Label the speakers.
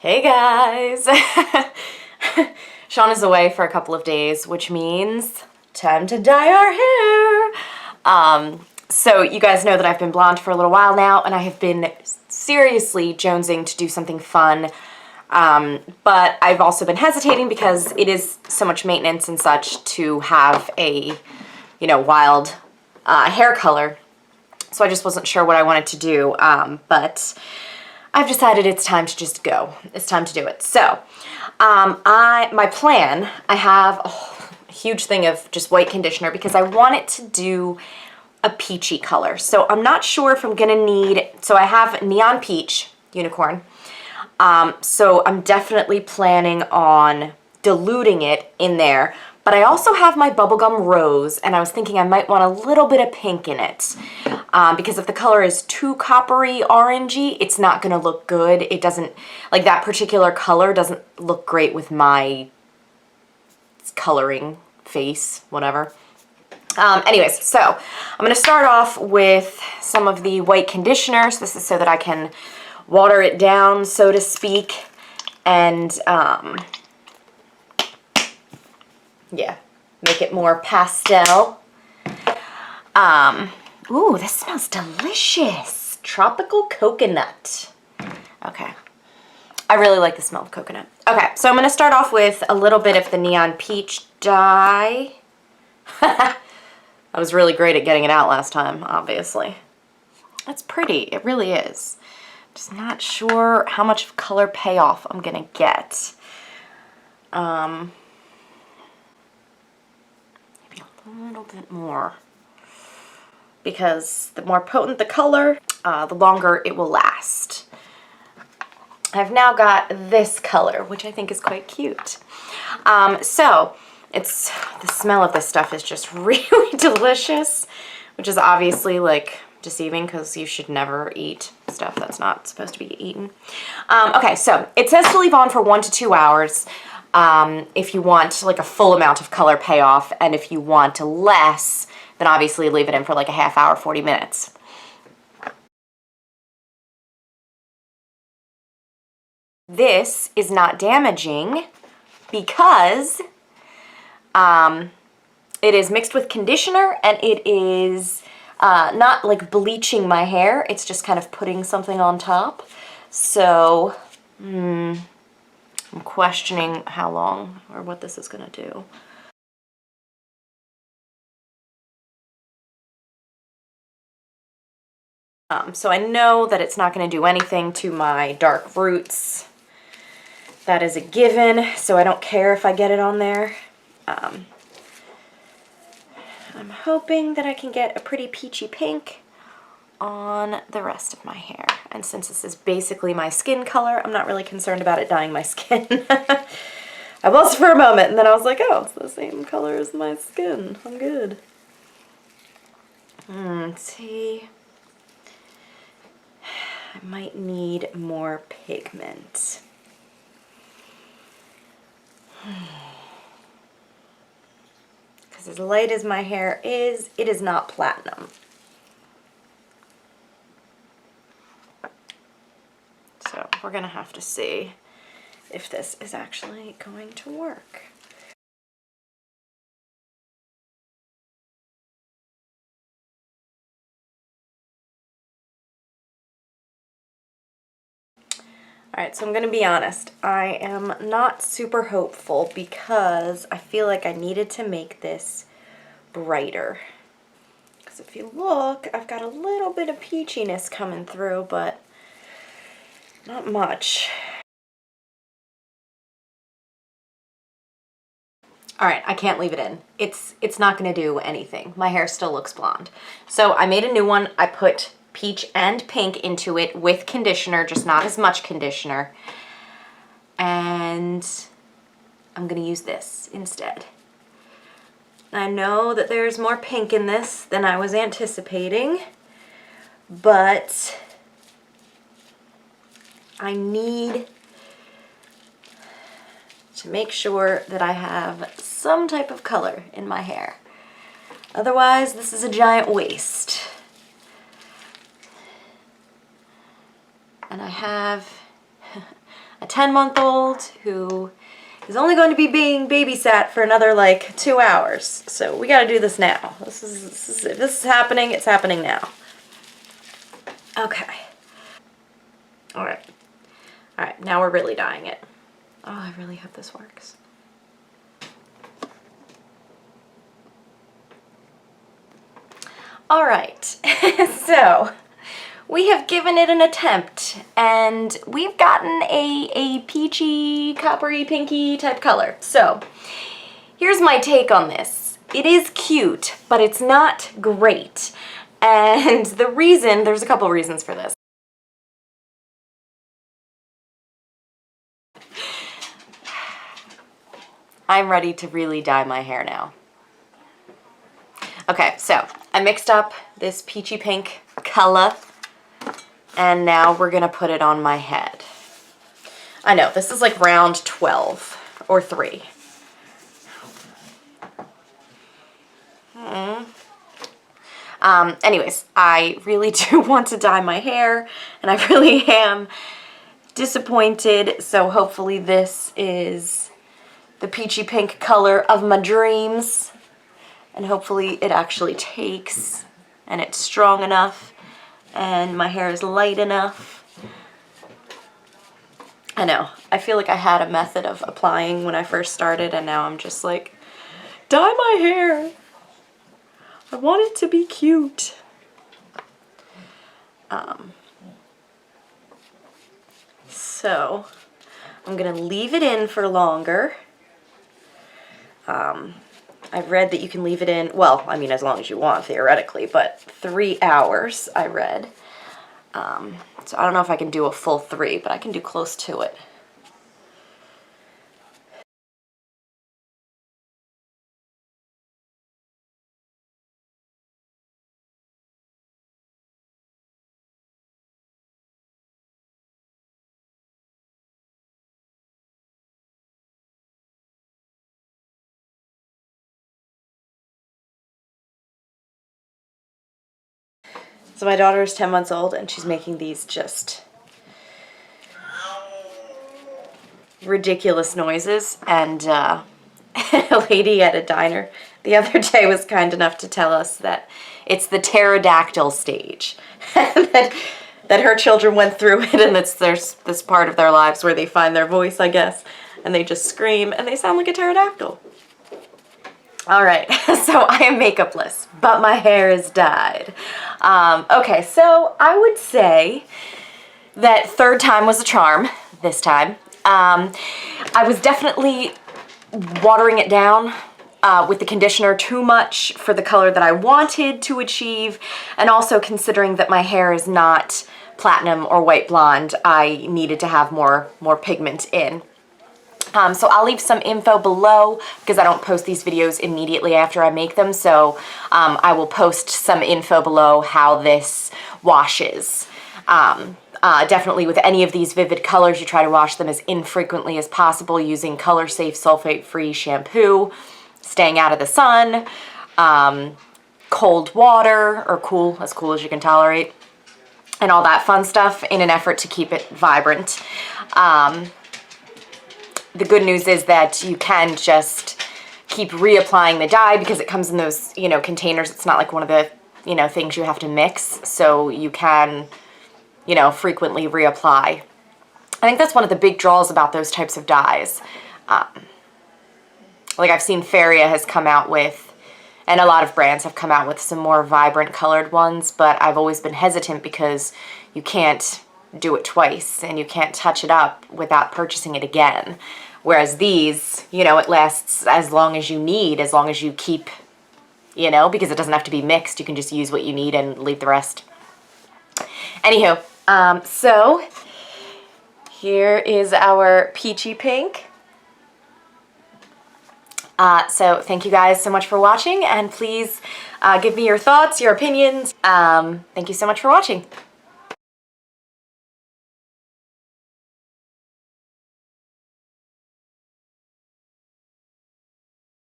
Speaker 1: Hey guys! Sean is away for a couple of days, which means time to dye our hair. So you guys know that I've been blonde for a little while now, and I have been seriously jonesing to do something fun. But I've also been hesitating because it is so much maintenance and such to have a, wild hair color. So I just wasn't sure what I wanted to do, but I've decided it's time to just go. It's time to do it. So, my plan, I have a huge thing of just white conditioner because I want it to do a peachy color. So I'm not sure if I'm gonna need, so I have Neon Peach Unicorn. So I'm definitely planning on diluting it in there. But I also have my Bubblegum Rose, and I was thinking I might want a little bit of pink in it. Because if the color is too coppery orangey, it's not going to look good. It doesn't, like that particular color doesn't look great with my coloring face, whatever. Anyways, so I'm going to start off with some of the white conditioners. This is so that I can water it down, so to speak, and yeah, make it more pastel. Ooh, this smells delicious. Tropical coconut. Okay. I really like the smell of coconut. Okay, so I'm going to start off with a little bit of the Neon Peach dye. I was really great at getting it out last time, obviously. That's pretty. It really is. Just not sure how much color payoff I'm going to get. Maybe a little bit more. Because the more potent the color, the longer it will last. I've now got this color, which I think is quite cute. So, the smell of this stuff is just really delicious, which is obviously like deceiving because you should never eat stuff that's not supposed to be eaten. Okay, so it says to leave on for 1 to 2 hours if you want like a full amount of color payoff, and if you want less, then obviously leave it in for like a half hour, 40 minutes. This is not damaging because it is mixed with conditioner, and it is not like bleaching my hair. It's just kind of putting something on top. So, I'm questioning how long or what this is gonna do. So I know that it's not going to do anything to my dark roots. That is a given, so I don't care if I get it on there. I'm hoping that I can get a pretty peachy pink on the rest of my hair. And since this is basically my skin color, I'm not really concerned about it dyeing my skin. I was for a moment, and then I was like, oh, it's the same color as my skin. I'm good. Let's see. I might need more pigment. Because as light as my hair is, it is not platinum. So we're going to have to see if this is actually going to work. Alright, so I'm going to be honest. I am not super hopeful because I feel like I needed to make this brighter. Because if you look, I've got a little bit of peachiness coming through, but not much. Alright, I can't leave it in. It's not going to do anything. My hair still looks blonde. So I made a new one. I put peach and pink into it with conditioner, just not as much conditioner. And I'm going to use this instead. I know that there's more pink in this than I was anticipating, but I need to make sure that I have some type of color in my hair. Otherwise, this is a giant waste. And I have a 10-month-old who is only going to be being babysat for another like 2 hours. So we gotta do this now. This is happening, it's happening now. Okay. Alright. Alright, now we're really dyeing it. Oh, I really hope this works. Alright, so we have given it an attempt, and we've gotten a peachy, coppery, pinky type color. So, here's my take on this. It is cute, but it's not great. And there's a couple reasons for this. I'm ready to really dye my hair now. Okay, so I mixed up this peachy pink color, and now we're gonna put it on my head. I know, this is like round 12 or 3. Anyways, I really do want to dye my hair, and I really am disappointed, so hopefully this is the peachy pink color of my dreams. And hopefully it actually takes, and it's strong enough, and my hair is light enough. I know, I feel like I had a method of applying when I first started, and now I'm just like, dye my hair. I want it to be cute. So I'm gonna leave it in for longer. I've read that you can leave it in, well, I mean, as long as you want, theoretically, but 3 hours, I read. So I don't know if I can do a full 3, but I can do close to it. So my daughter is 10 months old, and she's making these just ridiculous noises, and a lady at a diner the other day was kind enough to tell us that it's the pterodactyl stage, that her children went through it, and there's this part of their lives where they find their voice, I guess, and they just scream, and they sound like a pterodactyl. Alright, so I am makeupless, but my hair is dyed. Okay, so I would say that third time was a charm this time. I was definitely watering it down with the conditioner too much for the color that I wanted to achieve, and also considering that my hair is not platinum or white blonde, I needed to have more pigment in. So I'll leave some info below because I don't post these videos immediately after I make them, so I will post some info below how this washes. Definitely with any of these vivid colors, you try to wash them as infrequently as possible using color-safe, sulfate-free shampoo, staying out of the sun, cold water, or as cool as you can tolerate, and all that fun stuff in an effort to keep it vibrant. The good news is that you can just keep reapplying the dye because it comes in those, containers. It's not like one of the, things you have to mix, so you can, frequently reapply. I think that's one of the big draws about those types of dyes. Like I've seen Feria has come out with, and a lot of brands have come out with some more vibrant colored ones, but I've always been hesitant because you can't do it twice and you can't touch it up without purchasing it again. Whereas these, it lasts as long as you need, as long as you keep, because it doesn't have to be mixed. You can just use what you need and leave the rest. Anywho, so here is our peachy pink. So thank you guys so much for watching, and please give me your thoughts, your opinions. Thank you so much for watching.